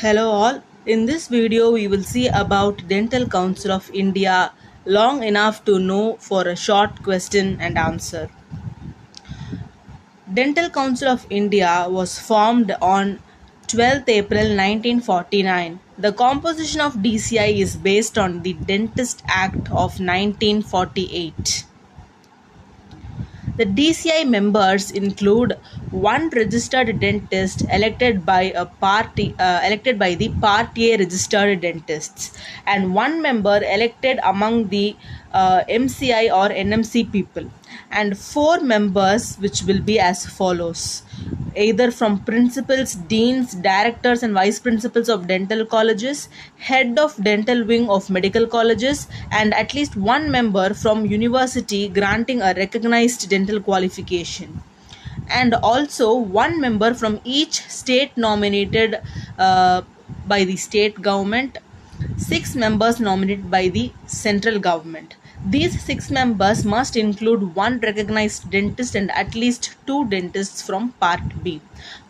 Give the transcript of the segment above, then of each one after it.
Hello all. In this video we will see about Dental Council of India, long enough to know for a short question and answer. Dental Council of India was formed on 12th April 1949. The composition of DCI is based on the Dentist Act of 1948. The DCI members include one registered dentist elected by the Part A registered dentists, and one member elected among the MCI or NMC people, and four members which will be as follows: either from principals, deans, directors and vice principals of dental colleges, head of dental wing of medical colleges, and at least one member from university granting a recognized dental qualification, and also one member from each state nominated by the state government, six members nominated by the central government. These six members must include one recognized dentist and at least two dentists from Part B.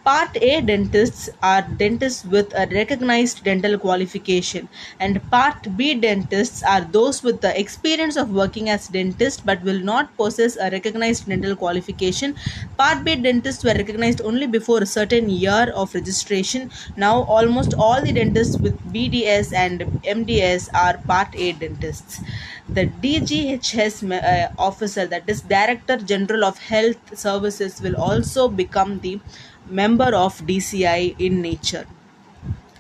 Part A dentists are dentists with a recognized dental qualification, and Part B dentists are those with the experience of working as dentist but will not possess a recognized dental qualification. Part B dentists were recognized only before a certain year of registration. Now almost all the dentists with BDS and MDS are Part A dentists. The DGHS officer, that is Director General of Health Services, will also become the member of DCI in nature.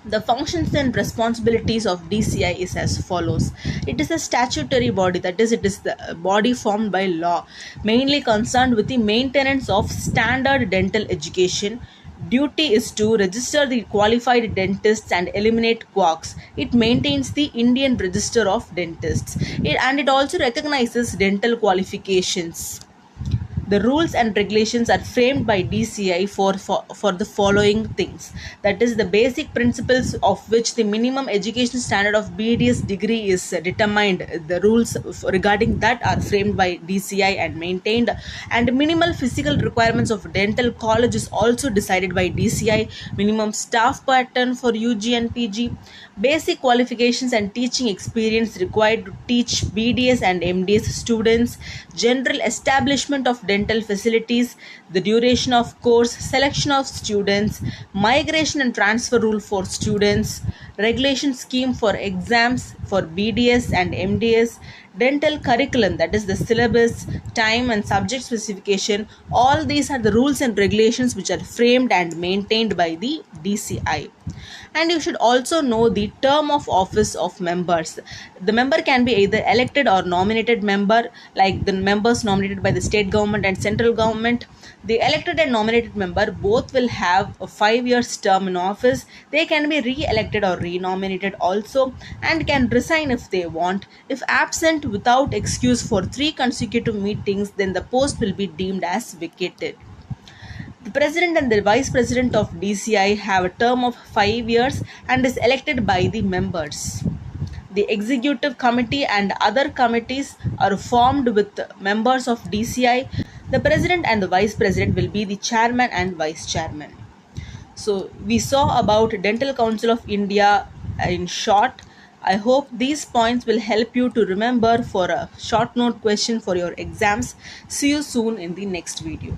The functions and responsibilities of DCI is as follows. It is a statutory body, that is, it is the body formed by law, mainly concerned with the maintenance of standard dental education. Duty is to register the qualified dentists and eliminate quacks. It maintains the Indian Register of Dentists, and it also recognizes dental qualifications. The rules and regulations are framed by DCI for the following things. That is, the basic principles of which the minimum education standard of BDS degree is determined. The rules regarding that are framed by DCI and maintained, and minimal physical requirements of dental college is also decided by DCI. Minimum staff pattern for UG and PG, basic qualifications and teaching experience required to teach BDS and MDS students, general establishment of dental facilities, the duration of course, selection of students, migration and transfer rule for students, regulation scheme for exams for BDS and MDS, dental curriculum, that is the syllabus, time and subject specification. All these are the rules and regulations which are framed and maintained by the DCI. And you should also know the term of office of members. The member can be either elected or nominated member, like the members nominated by the state government and central government. The elected and nominated member both will have a 5 years term in office. They can be re-elected or re-nominated also, and can resign if they want. If absent without excuse for 3 consecutive meetings, then the post will be deemed as vacated. The president and the vice president of DCI have a term of 5 years and is elected by the members. The executive committee and other committees are formed with members of DCI. The president and the vice president will be the chairman and vice chairman. So we saw about Dental Council of India in short. I hope these points will help you to remember for a short note question for your exams. See you soon in the next video.